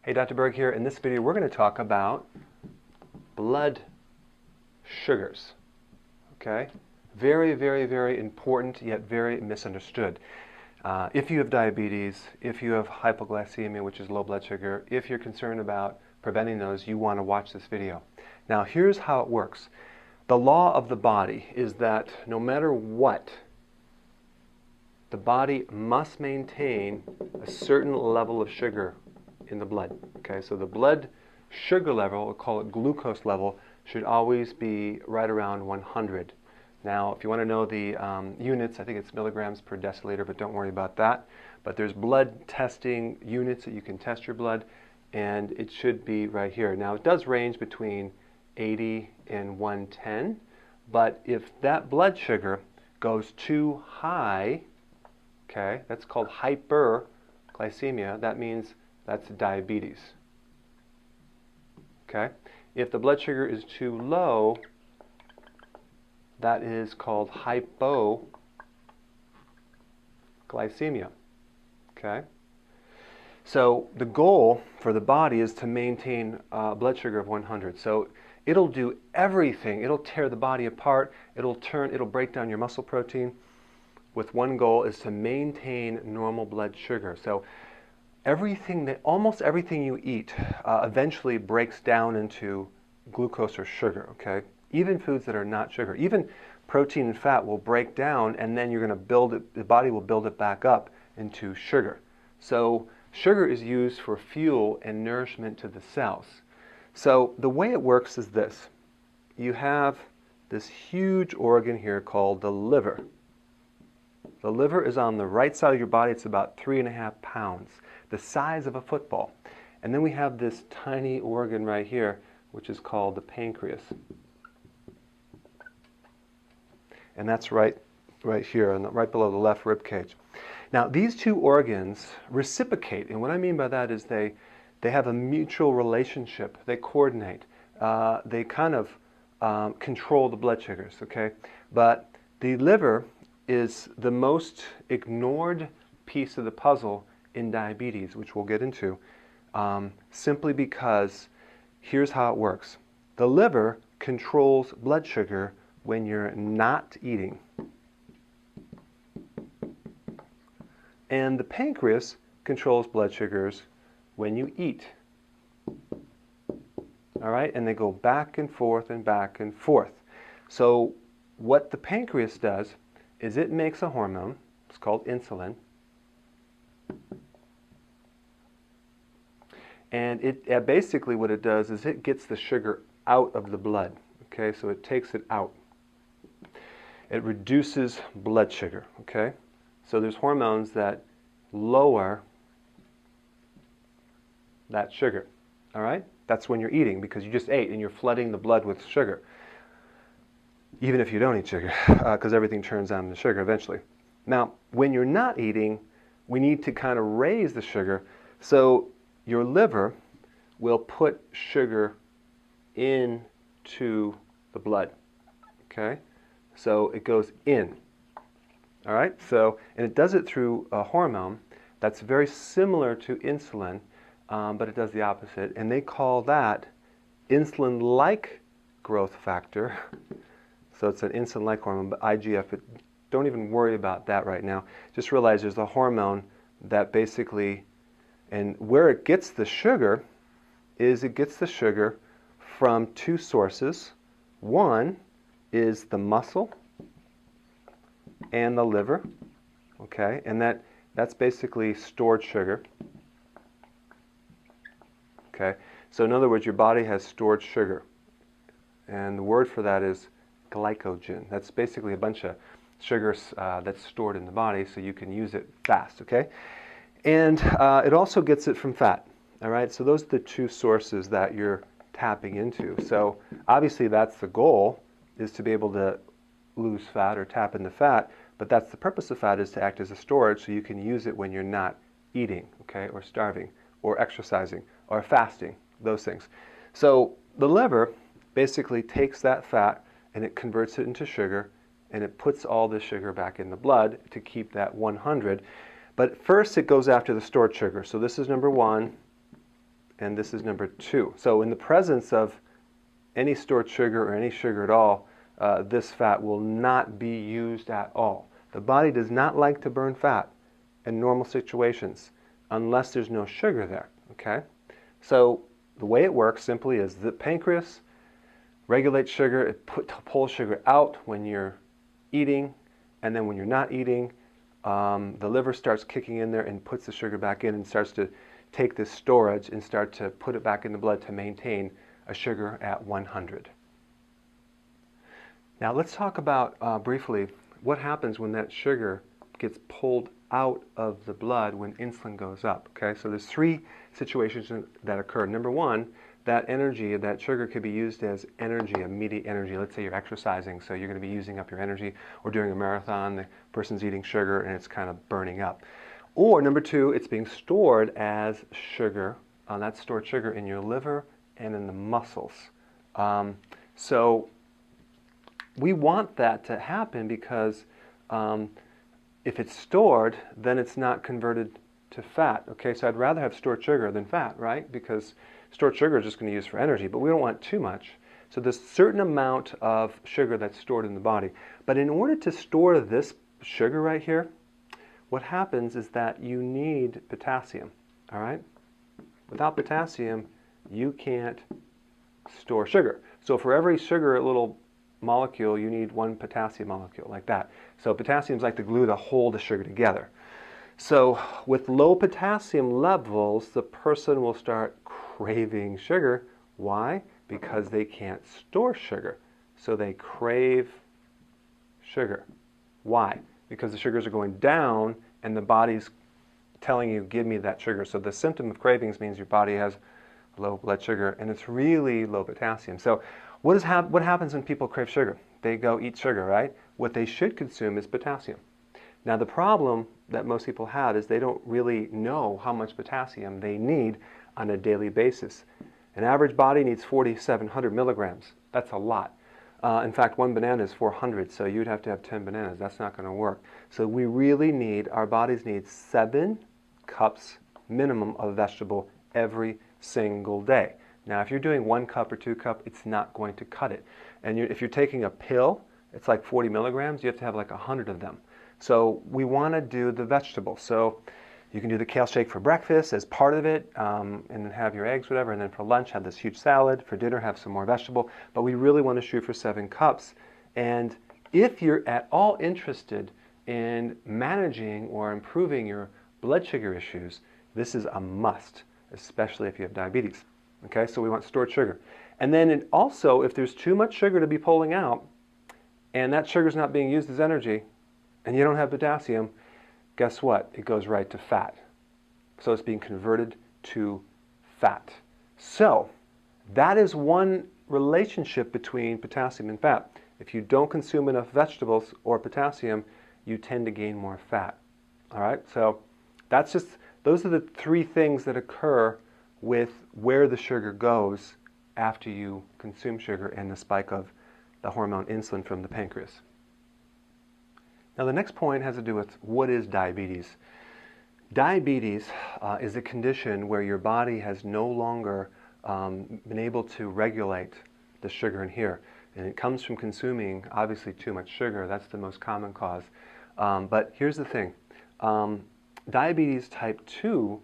Hey, Dr. Berg here. In this video, we're going to talk about blood sugars. Okay? Very, very, very important, yet very misunderstood. If you have diabetes, if you have hypoglycemia, which is low blood sugar, if you're concerned about preventing those, you want to watch this video. Now, here's how it works. The law of the body is that no matter what, the body must maintain a certain level of sugar in the blood. Okay, so the blood sugar level, we'll call it glucose level, should always be right around 100. Now, if you want to know the units, I think it's milligrams per deciliter, but don't worry about that. But there's blood testing units that you can test your blood, and it should be right here. Now, it does range between 80 and 110, but if that blood sugar goes too high, okay, that's called hyperglycemia. That means that's diabetes. Okay? If the blood sugar is too low, that is called hypoglycemia. Okay? So the goal for the body is to maintain blood sugar of 100. So it'll do everything. It'll tear the body apart. It'll break down your muscle protein with one goal is to maintain normal blood sugar. So almost everything you eat eventually breaks down into glucose or sugar, okay? Even foods that are not sugar. Even protein and fat will break down, and then you're going to build it, the body will build it back up into sugar. So sugar is used for fuel and nourishment to the cells. So the way it works is this. You have this huge organ here called the liver. The liver is on the right side of your body. It's about 3.5 pounds, the size of a football. And then we have this tiny organ right here, which is called the pancreas. And that's right here, and right below the left rib cage. Now, these two organs reciprocate, and what I mean by that is they have a mutual relationship. They coordinate. They kind of control the blood sugars, okay? But the liver is the most ignored piece of the puzzle in diabetes, which we'll get into, simply because here's how it works. The liver controls blood sugar when you're not eating. And the pancreas controls blood sugars when you eat. All right? And they go back and forth and back and forth. So what the pancreas does is it makes a hormone. It's called insulin. And it basically what it does is it gets the sugar out of the blood. Okay, so it takes it out. It reduces blood sugar. Okay, so there's hormones that lower that sugar. All right, that's when you're eating because you just ate and you're flooding the blood with sugar. Even if you don't eat sugar, because everything turns on to sugar eventually. Now, when you're not eating, we need to kind of raise the sugar. So your liver will put sugar into the blood. Okay? So it goes in. All right? So, and it does it through a hormone that's very similar to insulin, but it does the opposite. And they call that insulin-like growth factor. So it's an insulin-like hormone, but IGF, don't even worry about that right now. Just realize there's a hormone that basically, and where it gets the sugar is it gets the sugar from two sources. One is the muscle and the liver, okay? And that's basically stored sugar, okay? So in other words, your body has stored sugar. And the word for that is glycogen. That's basically a bunch of sugars that's stored in the body so you can use it fast, okay? And it also gets it from fat, all right? So those are the two sources that you're tapping into. So obviously that's the goal, is to be able to lose fat or tap into fat, but that's the purpose of fat, is to act as a storage so you can use it when you're not eating, okay, or starving, or exercising, or fasting, those things. So the liver basically takes that fat and it converts it into sugar, and it puts all the sugar back in the blood to keep that 100. But first it goes after the stored sugar. So this is number one, and this is number 2. So in the presence of any stored sugar or any sugar at all, this fat will not be used at all. The body does not like to burn fat in normal situations unless there's no sugar there, okay? So the way it works simply is the pancreas regulates sugar, it pulls sugar out when you're eating, and then when you're not eating, the liver starts kicking in there and puts the sugar back in and starts to take this storage and start to put it back in the blood to maintain a sugar at 100. Now let's talk about briefly what happens when that sugar gets pulled out of the blood when insulin goes up. Okay, so there's 3 situations that occur. Number 1, that energy, that sugar could be used as energy, immediate energy. Let's say you're exercising, so you're going to be using up your energy, or during a marathon, the person's eating sugar and it's kind of burning up. Or number 2, it's being stored as sugar, that's stored sugar in your liver and in the muscles. So we want that to happen because if it's stored, then it's not converted to fat. Okay, so I'd rather have stored sugar than fat, right? Because stored sugar is just going to use for energy, but we don't want too much. So there's a certain amount of sugar that's stored in the body. But in order to store this sugar right here, what happens is that you need potassium, all right? Without potassium, you can't store sugar. So for every sugar little molecule, you need 1 potassium molecule, like that. So potassium is like the glue to hold the sugar together. So with low potassium levels, the person will start craving sugar. Why? Because they can't store sugar. So they crave sugar. Why? Because the sugars are going down and the body's telling you, give me that sugar. So the symptom of cravings means your body has low blood sugar and it's really low potassium. So what happens when people crave sugar? They go eat sugar, right? What they should consume is potassium. Now the problem that most people have is they don't really know how much potassium they need on a daily basis. An average body needs 4,700 milligrams. That's a lot. In fact, 1 banana is 400, so you'd have to have 10 bananas. That's not going to work. So we really need, our bodies need 7 cups minimum of vegetable every single day. Now, if you're doing 1 cup or 2 cup, it's not going to cut it. And if you're taking a pill, it's like 40 milligrams. You have to have like 100 of them. So we want to do the vegetables. So you can do the kale shake for breakfast as part of it, and then have your eggs, whatever. And then for lunch, have this huge salad. For dinner, have some more vegetable. But we really want to shoot for 7 cups. And if you're at all interested in managing or improving your blood sugar issues, this is a must, especially if you have diabetes. Okay, so we want stored sugar. And then also, if there's too much sugar to be pulling out, and that sugar's not being used as energy, and you don't have potassium, guess what? It goes right to fat. So it's being converted to fat. So that is one relationship between potassium and fat. If you don't consume enough vegetables or potassium, you tend to gain more fat. All right, so those are the 3 things that occur with where the sugar goes after you consume sugar and the spike of the hormone insulin from the pancreas. Now the next point has to do with what is diabetes. Diabetes is a condition where your body has no longer been able to regulate the sugar in here. And it comes from consuming, obviously, too much sugar. That's the most common cause. But here's the thing. Diabetes type 2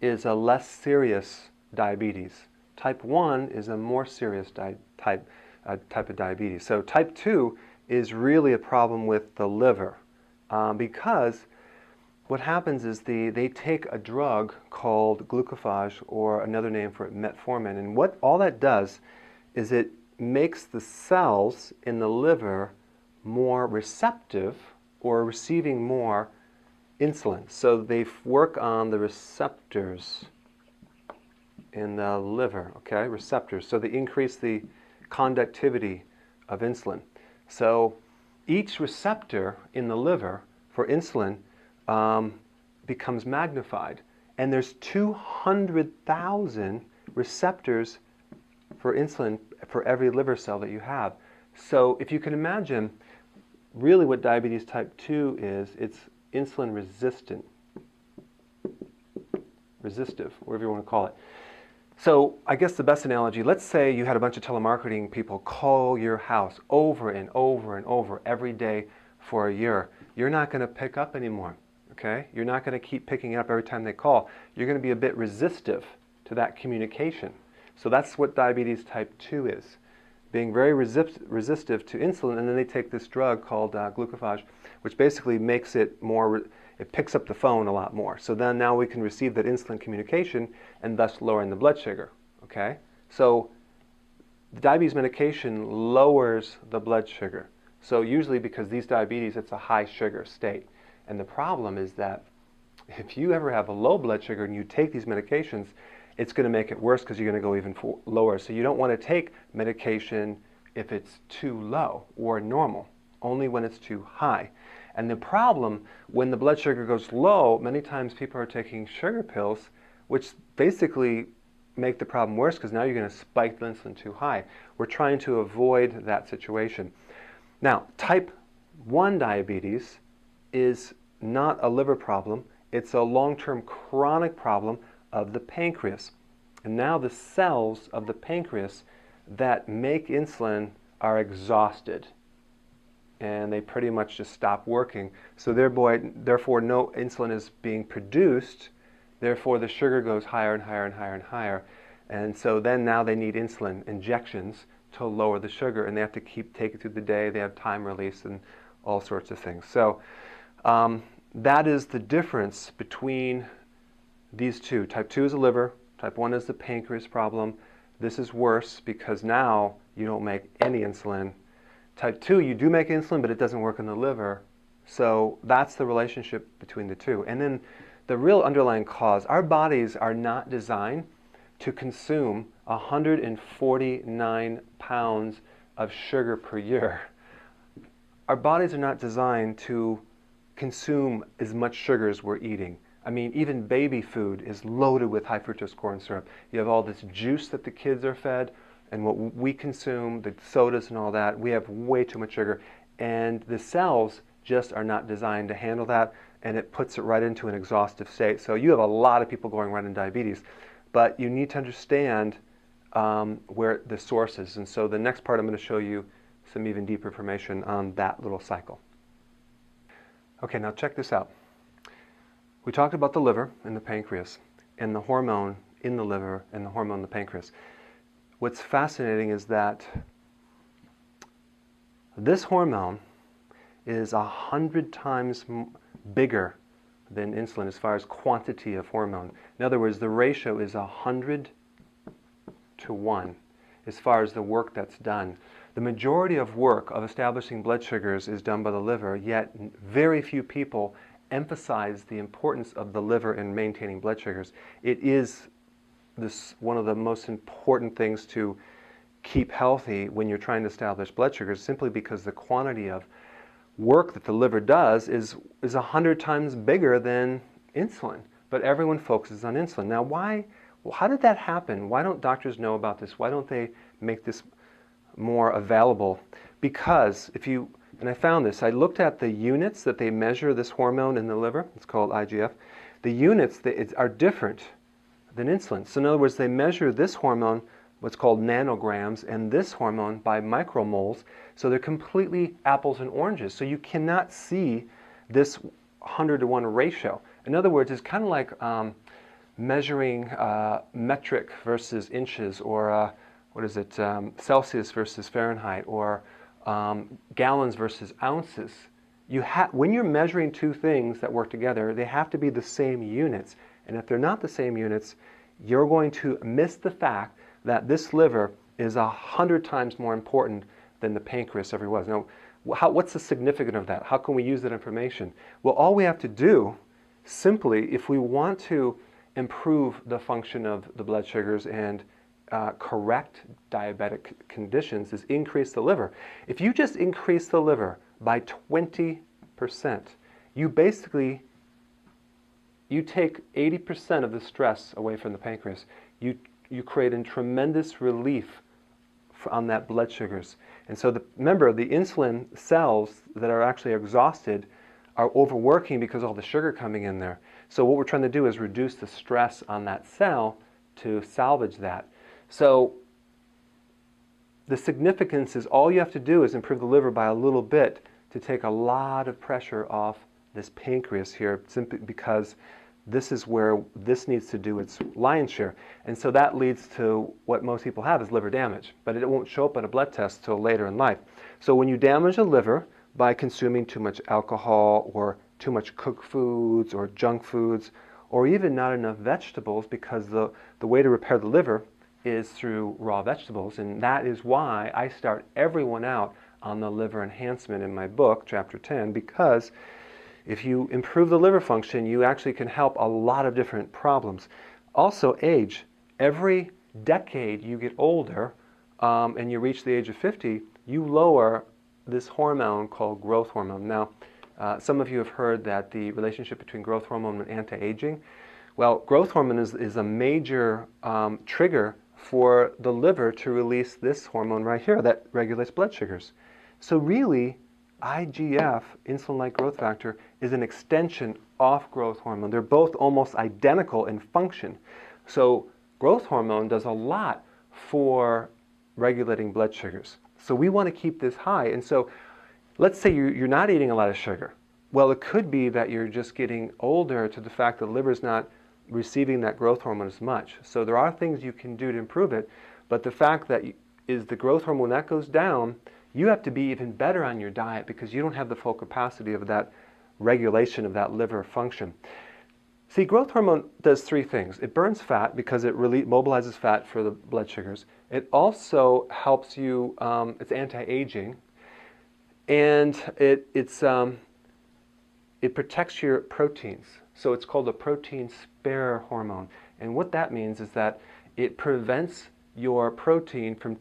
is a less serious diabetes. Type 1 is a more serious type of diabetes. So type 2 is really a problem with the liver because what happens is they take a drug called glucophage, or another name for it, metformin, and what all that does is it makes the cells in the liver more receptive or receiving more insulin. So they work on the receptors in the liver, okay, receptors. So they increase the conductivity of insulin. So each receptor in the liver for insulin becomes magnified. And there's 200,000 receptors for insulin for every liver cell that you have. So if you can imagine, really what diabetes type 2 is, it's insulin resistive, whatever you want to call it. So I guess the best analogy, let's say you had a bunch of telemarketing people call your house over and over and over every day for a year. You're not going to pick up anymore, okay? You're not going to keep picking up every time they call. You're going to be a bit resistive to that communication. So that's what diabetes type 2 is, being very resistive to insulin, and then they take this drug called glucophage, which basically makes it more, it picks up the phone a lot more. So then now we can receive that insulin communication and thus lowering the blood sugar, okay? So the diabetes medication lowers the blood sugar. So usually because these diabetes, it's a high sugar state. And the problem is that if you ever have a low blood sugar and you take these medications, it's going to make it worse because you're going to go even lower. So you don't want to take medication if it's too low or normal, only when it's too high. And the problem, when the blood sugar goes low, many times people are taking sugar pills, which basically make the problem worse because now you're going to spike the insulin too high. We're trying to avoid that situation. Now, type 1 diabetes is not a liver problem. It's a long-term chronic problem of the pancreas. And now the cells of the pancreas that make insulin are exhausted. And they pretty much just stop working. So therefore no insulin is being produced. Therefore the sugar goes higher and higher and higher and higher. And so then now they need insulin injections to lower the sugar, and they have to keep taking it through the day. They have time release and all sorts of things. So that is the difference between these two. Type 2 is the liver, type 1 is the pancreas problem. This is worse because now you don't make any insulin. Type 2, you do make insulin, but it doesn't work in the liver. So that's the relationship between the two. And then the real underlying cause, our bodies are not designed to consume 149 pounds of sugar per year. Our bodies are not designed to consume as much sugar as we're eating. I mean, even baby food is loaded with high fructose corn syrup. You have all this juice that the kids are fed, and what we consume, the sodas and all that, we have way too much sugar. And the cells just are not designed to handle that, and it puts it right into an exhaustive state. So you have a lot of people going right in diabetes, but you need to understand where the source is. And so the next part I'm going to show you some even deeper information on that little cycle. Okay, now check this out. We talked about the liver and the pancreas, and the hormone in the liver and the hormone in the pancreas. What's fascinating is that this hormone is 100 times bigger than insulin as far as quantity of hormone. In other words, the ratio is 100 to 1 as far as the work that's done. The majority of work of establishing blood sugars is done by the liver, yet very few people emphasize the importance of the liver in maintaining blood sugars. It is one of the most important things to keep healthy when you're trying to establish blood sugars, simply because the quantity of work that the liver does is 100 times bigger than insulin. But everyone focuses on insulin. Now how did that happen? Why don't doctors know about this? Why don't they make this more available? Because and I found this, I looked at the units that they measure this hormone in the liver, it's called IGF. The units are different than insulin. So in other words, they measure this hormone, what's called nanograms, and this hormone by micromoles. So they're completely apples and oranges. So you cannot see this 100 to 1 ratio. In other words, it's kind of like measuring metric versus inches, or Celsius versus Fahrenheit, or gallons versus ounces. When you're measuring two things that work together, they have to be the same units. And if they're not the same units, you're going to miss the fact that this liver is 100 times more important than the pancreas ever was. Now, what's the significance of that? How can we use that information? Well, all we have to do, simply, if we want to improve the function of the blood sugars and correct diabetic conditions, is increase the liver. If you just increase the liver by 20%, you take 80% of the stress away from the pancreas. You create a tremendous relief on that blood sugars. And so remember, the insulin cells that are actually exhausted are overworking because of all the sugar coming in there. So what we're trying to do is reduce the stress on that cell to salvage that. So the significance is all you have to do is improve the liver by a little bit to take a lot of pressure off this pancreas here, simply because this is where this needs to do its lion's share. And so that leads to what most people have is liver damage, but it won't show up on a blood test till later in life. So when you damage the liver by consuming too much alcohol or too much cooked foods or junk foods, or even not enough vegetables, because the way to repair the liver is through raw vegetables, and that is why I start everyone out on the liver enhancement in my book, Chapter 10, because if you improve the liver function, you actually can help a lot of different problems. Also, age. Every decade you get older and you reach the age of 50, you lower this hormone called growth hormone. Now, some of you have heard that the relationship between growth hormone and anti-aging. Well, growth hormone is a major trigger for the liver to release this hormone right here that regulates blood sugars. So really, IGF, insulin-like growth factor, is an extension of growth hormone. They're both almost identical in function. So growth hormone does a lot for regulating blood sugars. So we want to keep this high. And so let's say you're not eating a lot of sugar. Well, it could be that you're just getting older to the fact that the liver's not receiving that growth hormone as much. So there are things you can do to improve it, but the fact that is the growth hormone, when that goes down, you have to be even better on your diet because you don't have the full capacity of that regulation of that liver function. See, growth hormone does three things. It burns fat because it really mobilizes fat for the blood sugars. It also helps you, it's anti-aging, and it protects your proteins. So it's called a protein spare hormone. And what that means is that it prevents your protein from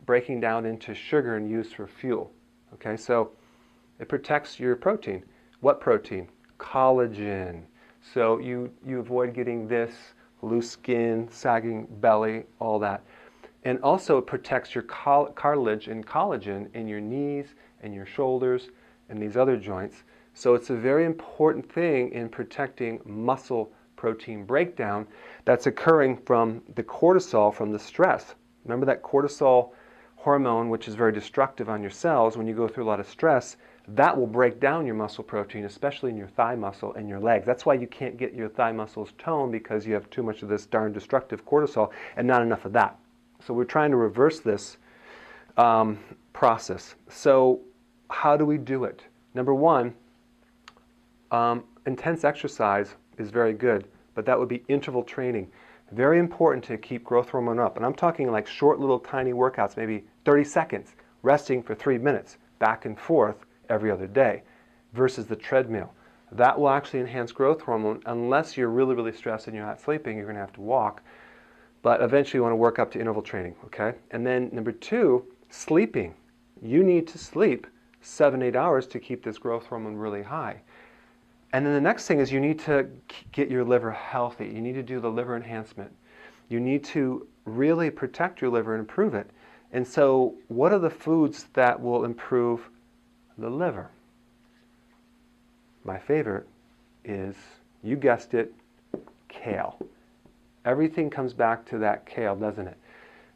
breaking down into sugar and used for fuel. Okay, so it protects your protein. What protein? Collagen. So you avoid getting this loose skin, sagging belly, all that. And also it protects your cartilage and collagen in your knees and your shoulders and these other joints. So it's a very important thing in protecting muscle protein breakdown that's occurring from the cortisol, from the stress. Remember that cortisol hormone, which is very destructive on your cells when you go through a lot of stress, that will break down your muscle protein, especially in your thigh muscle and your legs. That's why you can't get your thigh muscles toned, because you have too much of this darn destructive cortisol and not enough of that. So we're trying to reverse this process. So how do we do it? Number one, intense exercise is very good, but that would be interval training. Very important to keep growth hormone up. And I'm talking like short little tiny workouts, maybe 30 seconds, resting for 3 minutes, back and forth every other day, versus the treadmill. That will actually enhance growth hormone. Unless you're really, really stressed and you're not sleeping, you're going to have to walk. But eventually you want to work up to interval training, okay? And then number two, sleeping. You need to sleep 7-8 hours to keep this growth hormone really high. And then the next thing is you need to get your liver healthy. You need to do the liver enhancement. You need to really protect your liver and improve it. And so what are the foods that will improve the liver? My favorite is, you guessed it, kale. Everything comes back to that kale, doesn't it?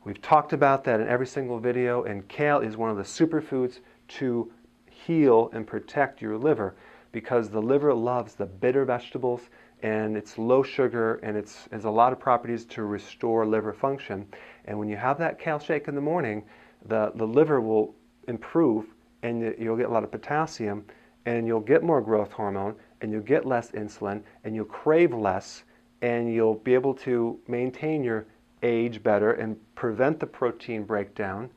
We've talked about that in every single video, and kale is one of the superfoods to heal and protect your liver, because the liver loves the bitter vegetables, and it's low sugar, and it has a lot of properties to restore liver function. And when you have that kale shake in the morning, the liver will improve, and you'll get a lot of potassium, and you'll get more growth hormone, and you'll get less insulin, and you'll crave less, and you'll be able to maintain your age better and prevent the protein breakdown.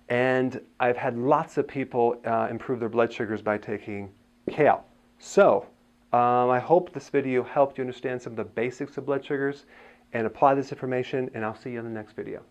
And I've had lots of people improve their blood sugars by taking kale. So I hope this video helped you understand some of the basics of blood sugars and apply this information, and I'll see you in the next video.